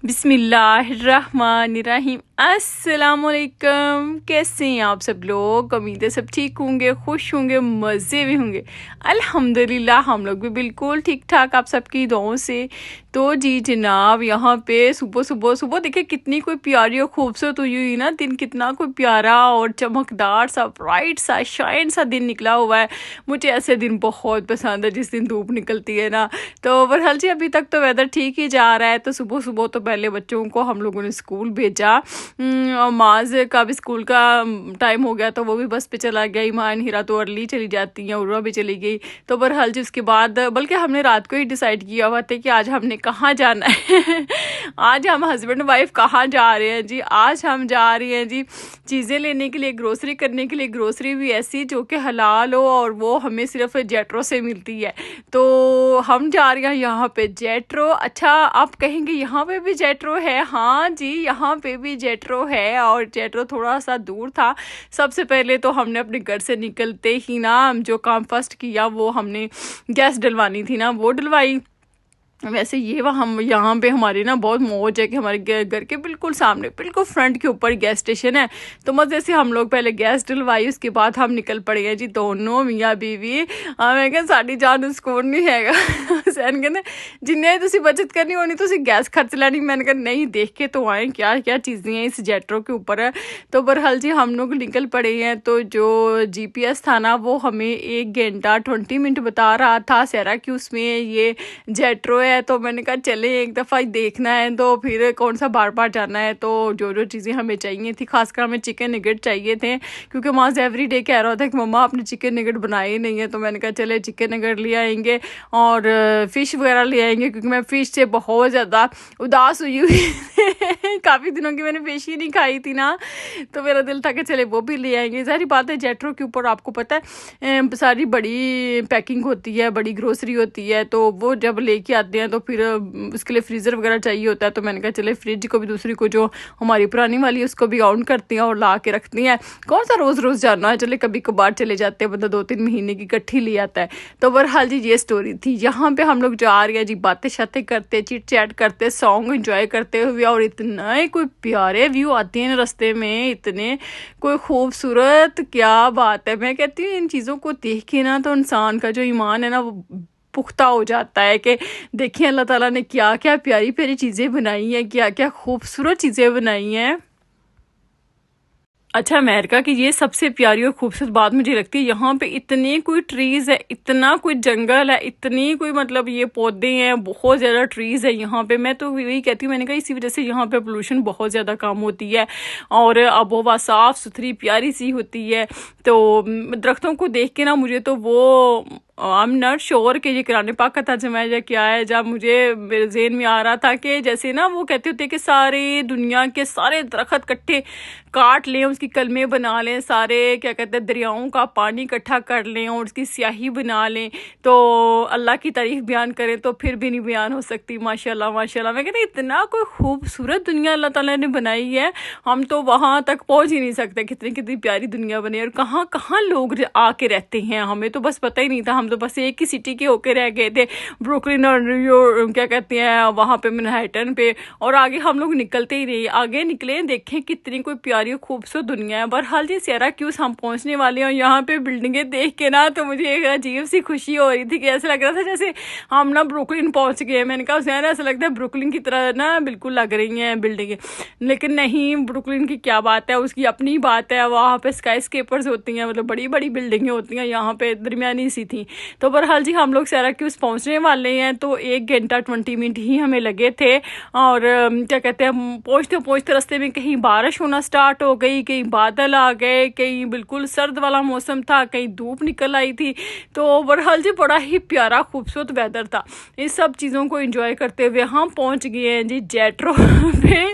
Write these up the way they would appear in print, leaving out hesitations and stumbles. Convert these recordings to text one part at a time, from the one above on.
बिस्मिल्लाहिर्रहमानिर्रहीम। अस्सलामुअलैकुम। कैसे हैं आप सब लोग? उम्मीद है सब ठीक होंगे, खुश होंगे, मज़े में होंगे। अल्हम्दुलिल्लाह हम लोग भी बिल्कुल ठीक ठाक, आप सबकी दुआओं से। तो जी जनाब, यहाँ पे सुबह सुबह सुबह देखिए कितनी कोई प्यारी और खूबसूरत हुई हुई ना, दिन कितना कोई प्यारा और चमकदार सा, ब्राइट सा, शाइन सा दिन निकला हुआ है। मुझे ऐसे दिन बहुत पसंद है जिस दिन धूप निकलती है ना। तो बहरहाल जी अभी तक तो वेदर ठीक ही जा रहा है। तो सुबह सुबह तो पहले बच्चों को हम लोगों ने स्कूल भेजा, और माज का भी स्कूल का टाइम हो गया तो वो भी बस पे चला गया। ईमान हीरा तो अर्ली चली जाती हैं, उर्वा भी चली गई। तो बहरहाल जी उसके बाद बल्कि हमने रात को ही डिसाइड किया हुआ था कि आज हमने कहाँ जाना है आज हम हस्बैंड वाइफ कहाँ जा रहे हैं जी? आज हम जा रहे हैं जी चीज़ें लेने के लिए, ग्रोसरी करने के लिए। ग्रोसरी भी ऐसी जो कि हलाल हो और वो हमें सिर्फ जेट्रो से मिलती है। तो हम जा रहे हैं यहाँ पे जेट्रो। अच्छा आप कहेंगे यहाँ पे भी जेट्रो है? हाँ जी, यहाँ पे भी जेट्रो है और जेट्रो थोड़ा सा दूर था। सबसे पहले तो हमने अपने घर से निकलते ही ना जो काम फर्स्ट किया वो हमने गैस डलवानी थी ना, वो डलवाई। वैसे ये वह हम यहाँ पे हमारी ना बहुत मौज है कि हमारे घर के बिल्कुल सामने, बिल्कुल फ्रंट के ऊपर गैस स्टेशन है। तो मज़े से हम लोग पहले गैस डलवाई, उसके बाद हम निकल पड़े हैं जी दोनों मियाँ बीवी। मैं क्या साड़ी जान सुकून नहीं हैगा सैन कहते जिन्हें तुसी बचत करनी होनी तुसी गैस खर्च लेनी। मैंने कहा नहीं, देख के तो आए क्या क्या चीज़ें हैं इस जेट्रो के ऊपर है। तो बहरहाल जी हम लोग निकल पड़े हैं। तो जो GPS था ना वो हमें 1 घंटा 20 मिनट बता रहा था सिराक्यूज़ में ये जेट्रो है। तो मैंने कहा चले एक दफ़ा देखना है, तो फिर कौन सा बार बार जाना है। तो जो जो चीज़ें हमें चाहिए थी, खासकर हमें चिकन निगेट चाहिए थे क्योंकि माज एवरी डे कह रहा था कि मम्मा आपने चिकन निगेट बनाए ही नहीं है। तो मैंने कहा चले चिकन निगेट ले आएंगे और फ़िश वगैरह ले आएंगे क्योंकि मैं फ़िश से बहुत ज़्यादा उदास हुई हुई काफ़ी दिनों की मैंने फ़िश ही नहीं खाई थी ना। तो मेरा दिल था कि चले वो भी ले आएंगे। सारी बात है जेट्रो के ऊपर आपको पता है सारी बड़ी पैकिंग होती है, बड़ी ग्रोसरी होती है। तो वो जब लेके आते हैं तो फिर उसके लिए फ्रीज़र वगैरह चाहिए होता है। तो मैंने कहा चले फ्रिज को भी, दूसरी को जो हमारी पुरानी वाली है उसको भी ऑन करती हैं और ला के रखती हैं। कौन सा रोज़ रोज़ जाना है, चले कभी कभार चले जाते हैं, बंदा 2-3 महीने की इकट्ठी ले आता है। तो बहरहाल जी ये स्टोरी थी। यहाँ पे हम लोग जा रहे हैं जी बातें शातें करते, चिट चैट करते, सॉन्ग इंजॉय करते हुए, और इतना कोई प्यारे व्यू आते हैं रास्ते में, इतने कोई खूबसूरत, क्या बात है। मैं कहती हूँ इन चीज़ों को देख के ना तो इंसान का जो ईमान है ना वो पुख्ता हो जाता है कि देखिए अल्लाह ताला ने क्या क्या प्यारी प्यारी चीज़ें बनाई हैं, क्या क्या खूबसूरत चीज़ें बनाई हैं। अच्छा अमेरिका की ये सबसे प्यारी और खूबसूरत बात मुझे लगती है, यहाँ पे इतने कोई ट्रीज़ है, इतना कोई जंगल है, इतनी कोई मतलब ये पौधे हैं, बहुत ज़्यादा ट्रीज़ है यहाँ पे। मैं तो यही कहती हूँ, मैंने कहा इसी वजह से यहाँ पे पोल्यूशन बहुत ज़्यादा कम होती है और आबोहवा साफ़ सुथरी प्यारी सी होती है। तो दरख्तों को देख के ना मुझे तो वो आई एम नॉट श्योर कि ये कुरान पाक का तर्जुमा है या क्या है, जब मुझे मेरे ज़हन में आ रहा था कि जैसे ना वो कहते होते कि सारे दुनिया के सारे दरख्त इकट्ठे काट लें, उसकी कलमें बना लें, सारे क्या कहते हैं दरियाओं का पानी इकट्ठा कर लें और उसकी स्याही बना लें, तो अल्लाह की तारीफ बयान करें तो फिर भी नहीं बयान हो सकती। माशाल्लाह माशाल्लाह। मैं कहती इतना कोई खूबसूरत दुनिया अल्लाह ताला ने बनाई है, हम तो वहाँ तक पहुँच ही नहीं सकते। कितनी कितनी प्यारी दुनिया बनी और कहाँ कहाँ लोग आके रहते हैं, हमें तो बस पता ही नहीं था। हम तो बस एक ही सिटी के होके रह गए थे, ब्रुकलिन और क्या कहते हैं वहाँ पे मैनहट्टन पे, और आगे हम लोग निकलते ही रहे। आगे निकले, देखें कितनी कोई प्यारी खूबसूरत दुनिया है। बहरहाल जी सिराक्यूज़ हम पहुंचने वाले हैं और यहाँ पे बिल्डिंगें देख के ना तो मुझे एक अजीब सी खुशी हो रही थी कि ऐसा लग रहा था जैसे हम ना ब्रुकलिन पहुंच गए। मैंने कहा यार ऐसा लगता है ब्रुकलिन की तरह ना बिल्कुल लग रही हैं बिल्डिंगें, लेकिन नहीं, ब्रुकलिन की क्या बात है, उसकी अपनी बात है। वहाँ पे स्काई स्केपर्स होती हैं, मतलब बड़ी बड़ी बिल्डिंगें होती हैं, यहाँ पे दरमियानी सी थी। तो बहरहाल जी हम लोग सिराक्यूज़ पहुँचने वाले हैं। तो 1 घंटा 20 मिनट ही हमें लगे थे और क्या कहते हैं पहुँचते पहुँचते रास्ते में कहीं बारिश होना स्टार्ट हो गई, कहीं बादल आ गए, कहीं बिल्कुल सर्द वाला मौसम था, कहीं धूप निकल आई थी। तो बहरहाल जी बड़ा ही प्यारा खूबसूरत वेदर था। इस सब चीज़ों को एंजॉय करते हुए हम पहुंच गए हैं जी जेट्रो पे।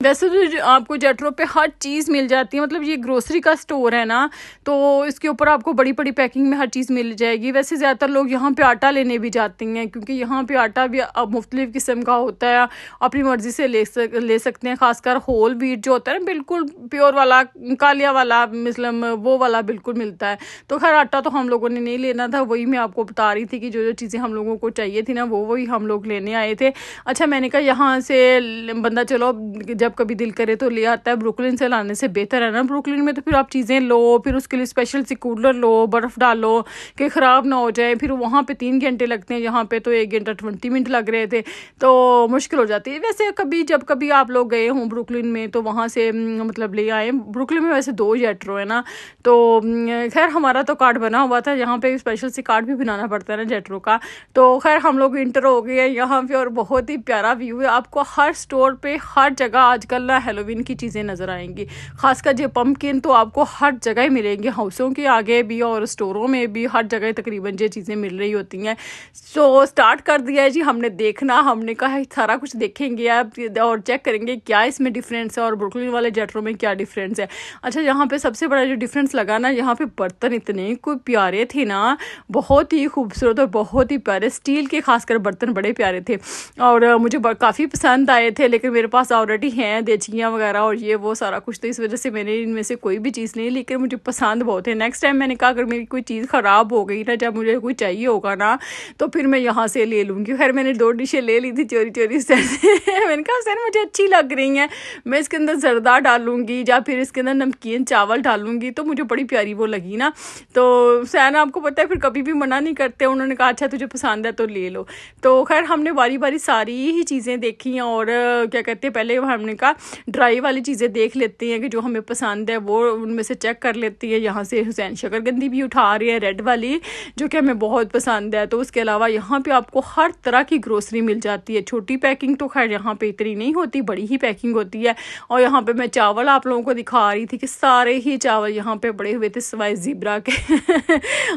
वैसे तो आपको जेट्रो पे हर चीज़ मिल जाती है, मतलब ये ग्रोसरी का स्टोर है ना, तो इसके ऊपर आपको बड़ी बड़ी पैकिंग में हर चीज़ मिल जाएगी। वैसे ज़्यादातर लोग यहाँ पे आटा लेने भी जाते हैं, क्योंकि यहाँ पे आटा भी अब मुख्तलिफ़ किस्म का होता है, अपनी मर्ज़ी से ले सकते हैं। खासकर होल व्हीट जो होता है ना, बिल्कुल प्योर वाला, कालिया वाला, मतलब वो वाला बिल्कुल मिलता है। तो खैर आटा तो हम लोगों ने नहीं लेना था, वही मैं आपको बता रही थी कि जो जो चीज़ें हम लोगों को चाहिए थी ना, वही हम लोग लेने आए थे। अच्छा, मैंने कहा यहाँ से बंदा चलो जब कभी दिल करे तो ले आता है, ब्रुकलिन से लाने से बेहतर है ना। ब्रुकलिन में तो फिर आप चीज़ें लो, फिर उसके लिए स्पेशल सी कूलर लो, बर्फ़ डालो कि ख़राब ना हो जाए, फिर वहाँ पे 3 घंटे लगते हैं, यहाँ पे तो 1 घंटा 20 मिनट लग रहे थे, तो मुश्किल हो जाती है। वैसे जब कभी आप लोग गए हों ब्रुकलिन में तो वहाँ से मतलब ले आए। ब्रुकलिन में वैसे 2 जेट्रो है ना, तो खैर हमारा तो कार्ड बना हुआ था, यहाँ पे स्पेशल सी कार्ड भी बनाना पड़ता है ना जेट्रो का। तो खैर हम लोग इंटर हो गए यहाँ पे, और बहुत ही प्यारा व्यू है। आपको हर स्टोर पे हर जगह आजकल ना हेलोवीन की चीज़ें नज़र आएंगी, खासकर जो पम्पकिन तो आपको हर जगह ही मिलेंगे, हाउसों के आगे भी और स्टोरों में भी, हर जगह तकरीबन ये चीज़ें मिल रही होती हैं। सो स्टार्ट कर दिया है जी हमने देखना, हमने कहा सारा कुछ देखेंगे आप और चेक करेंगे क्या इसमें डिफरेंस है और ब्रुकलिन वाले जेट्रो में क्या डिफरेंस है। अच्छा, यहाँ पे सबसे बड़ा जो डिफरेंस लगा ना, यहाँ पे बर्तन इतने कोई प्यारे थे ना, बहुत ही खूबसूरत और बहुत ही प्यारे, स्टील के खासकर बर्तन बड़े प्यारे थे और मुझे काफ़ी पसंद आए थे। लेकिन मेरे पास ऑलरेडी हैं देचियाँ वगैरह और ये वो सारा कुछ, तो इस वजह से मैंने इनमें से कोई भी चीज़ नहीं, लेकिन मुझे पसंद बहुत है। नेक्स्ट टाइम मैंने कहा अगर मेरी कोई चीज़ ख़राब हो गई ना, जब मुझे कोई चाहिए होगा ना, तो फिर मैं यहाँ से ले लूँगी। खैर मैंने 2 डिशें ले ली थी चोरी चोरी से मैंने कहा सर मुझे अच्छी लग रही हैं, मैं इसके अंदर ज़रदा डालूँगी या फिर इसके अंदर नमकीन चावल डालूँगी, तो मुझे बड़ी प्यारी वो लगी ना। तो सैन आपको पता है फिर कभी भी मना नहीं करते, उन्होंने कहा अच्छा तुझे पसंद है तो ले लो। तो खैर हमने बारी बारी सारी ही चीज़ें देखी और क्या कहते हैं, पहले हमने कहा ड्राई वाली चीज़ें देख लेती हैं कि जो हमें पसंद है वो उनमें से चेक कर लेती है। यहाँ से हुसैन शकरकंदी भी उठा रही है रेड वाली, जो कि हमें बहुत पसंद है। तो उसके अलावा यहाँ पे आपको हर तरह की ग्रोसरी मिल जाती है। छोटी पैकिंग तो खैर यहाँ पे इतनी नहीं होती, बड़ी ही पैकिंग होती है। और यहाँ पे मैं चावल आप लोगों को दिखा रही थी कि सारे ही चावल यहाँ पे बड़े हुए थे सिवाय ज़ीब्रा के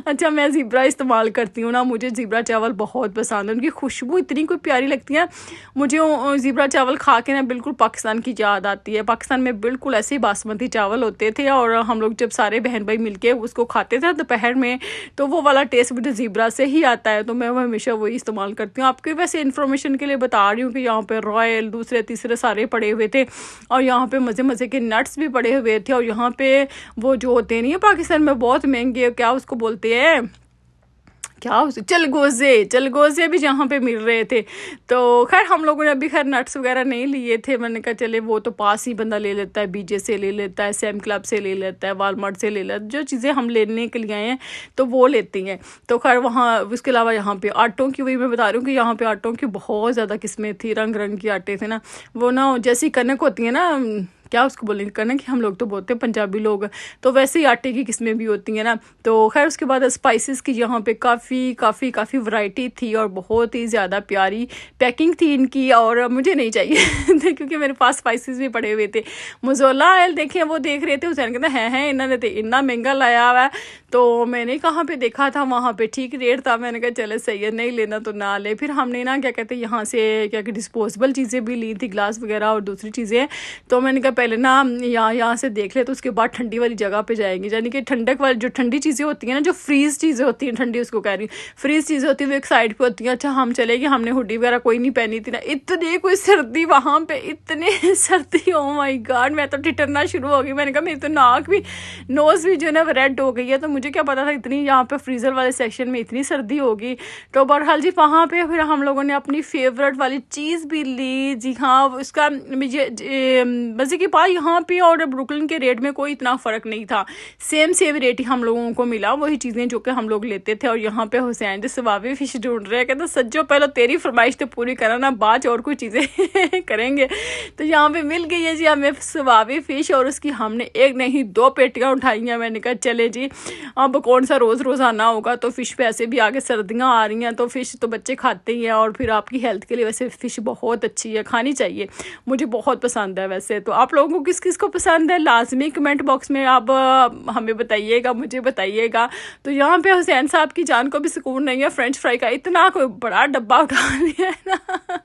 अच्छा, मैं ज़ीब्रा इस्तेमाल करती हूँ ना, मुझे ज़ीब्रा चावल बहुत पसंद है, उनकी खुशबू इतनी कोई प्यारी लगती है मुझे। ज़ीब्रा चावल खा के ना बिल्कुल पाकिस्तान की याद आती है। पाकिस्तान में बिल्कुल ऐसे ही बासमती चावल होते थे और हम लोग जब सारे बहन भाई मिलके उसको खाते थे दोपहर में, तो वो वाला टेस्ट मुझे ज़ीब्रा से ही आता है, तो मैं वो हमेशा वही इस्तेमाल करती हूँ। आपके वैसे इन्फॉर्मेशन के लिए बता रही हूँ कि यहाँ पे रॉयल दूसरे तीसरे सारे पड़े हुए थे और यहाँ पे मज़े मज़े के नट्स भी पड़े हुए थे। और यहाँ पे वो जो होते नहीं है पाकिस्तान में बहुत महंगे, क्या उसको बोलते हैं, क्या चलगोज़े भी यहाँ पे मिल रहे थे। तो खैर हम लोगों ने अभी खैर नट्स वगैरह नहीं लिए थे, मैंने कहा चले वो तो पास ही बंदा ले लेता है, बीजे से ले लेता है, सैम क्लब से ले लेता है, वालमार्ट से ले लेता है, जो चीज़ें हम लेने के लिए आए हैं तो वो लेती हैं। तो खैर वहाँ उसके अलावा यहाँ पे आटों की, वही मैं बता रही हूँ कि यहाँ पे आटों की बहुत ज़्यादा किस्में थी, रंग रंग की आटे थे ना, वो ना जैसी कनक होती है ना, क्या उसको बोलेंगे कनक, हम लोग तो बोलते हैं पंजाबी लोग, तो वैसे ही आटे की किस्में भी होती हैं ना। तो खैर उसके बाद स्पाइसेस की यहाँ पे काफ़ी वैरायटी थी और बहुत ही ज़्यादा प्यारी पैकिंग थी इनकी, और मुझे नहीं चाहिए क्योंकि मेरे पास स्पाइसेस भी पड़े हुए थे। मोज़रेला ऑयल देखे वो देख रहे थे, उसे कहते हैं इन्होंने तो इतना महंगा लाया हुआ है। तो मैंने कहाँ पे देखा था, वहाँ पे ठीक रेट था, मैंने कहा चले सही है, नहीं लेना तो ना ले। फिर हमने ना क्या कहते हैं यहाँ से क्या डिस्पोजेबल चीज़ें भी ली थी, ग्लास वगैरह और दूसरी चीज़ें। तो मैंने कहा पहले ना यहाँ से देख ले, तो उसके बाद ठंडी वाली जगह पे जाएंगे, यानी कि ठंडक वाली जो ठंडी चीज़ें होती हैं ना, जो फ्रीज़ चीज़ें होती हैं, ठंडी उसको कह रही फ्रीज़ चीज़ें होती हैं, वो एक साइड पे होती हैं। अच्छा हम चले गए, हमने हुडी वगैरह कोई नहीं पहनी थी ना, इतनी कोई सर्दी वहाँ पे, इतनी सर्दी, ओ माय गॉड, मैं तो ठिठरना शुरू हो गई। मैंने कहा मेरी तो नाक भी, नोज़ भी जो है ना रेड हो गई है। तो मुझे क्या पता था इतनी यहाँ पे फ्रीज़र वाले सेक्शन में इतनी सर्दी होगी। तो बहरहाल जी वहाँ पे फिर हम लोगों ने अपनी फेवरेट वाली चीज़ भी ली जी। हाँ, उसका मज़े की बात यहाँ पे और ब्रुकलिन के रेट में कोई इतना फ़र्क नहीं था, सेम रेट ही हम लोगों को मिला, वही चीज़ें जो कि हम लोग लेते थे। और यहाँ पे हुसैन जी सवाबी फ़िश ढूंढ रहे हैं, कहते सज्जो पहले तेरी फरमाइश तो पूरी कराना, बाद और कोई चीज़ें करेंगे। तो यहाँ पे मिल गई है जी हमें सवाबी फ़िश और उसकी हमने एक नहीं 2 पेटियाँ उठाई हैं। मैंने कहा चले जी अब कौन सा रोज़ रोज़ाना होगा। तो फ़िश पे ऐसे भी आगे सर्दियाँ आ रही हैं तो फ़िश तो बच्चे खाते ही हैं, और फिर आपकी हेल्थ के लिए वैसे फ़िश बहुत अच्छी है, खानी चाहिए। मुझे बहुत पसंद है वैसे। तो आप लोगों को किस किस को पसंद है लाजमी कमेंट बॉक्स में आप हमें बताइएगा, मुझे बताइएगा। तो यहाँ पे हुसैन साहब की जान को भी सुकून नहीं है, फ्रेंच फ्राई का इतना कोई बड़ा डब्बा उठा लिया है ना।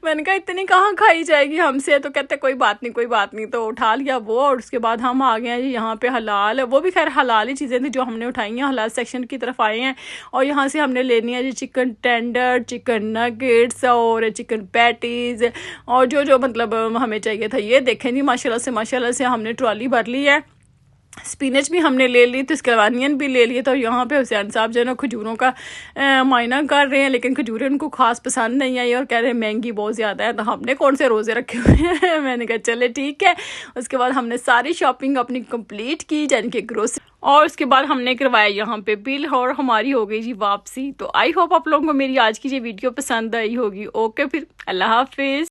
मैंने कहा इतनी कहाँ खाई जाएगी हमसे, तो कहते कोई बात नहीं कोई बात नहीं, तो उठा लिया वो। और उसके बाद हम आ गए हैं यहाँ पे हलाल, वो भी खैर हलाल ही चीज़ें थी जो हमने उठाई हैं, हलाल सेक्शन की तरफ आए हैं। और यहाँ से हमने लेनी है जी चिकन टेंडर, चिकन नगेट्स और चिकन पैटीज़, और जो मतलब हमें चाहिए था। ये देखें जी माशाल्लाह से हमने ट्रॉली भर ली है। स्पिनच भी हमने ले ली, तो इसके बाद अनियन भी ले लिए। तो यहाँ पे हुसैन साहब जो है ना खजूरों का मायना कर रहे हैं, लेकिन खजूरें उनको खास पसंद नहीं आई और कह रहे हैं महंगी बहुत ज़्यादा है। तो हमने कौन से रोज़े रखे हुए हैं। मैंने कहा चले ठीक है। उसके बाद हमने सारी शॉपिंग अपनी कंप्लीट की, यानी कि ग्रोसरी, और उसके बाद हमने करवाया यहाँ पे बिल, और हमारी हो गई जी वापसी। तो आई होप आप लोगों को मेरी आज की ये वीडियो पसंद आई होगी। ओके फिर, अल्लाह हाफिज़।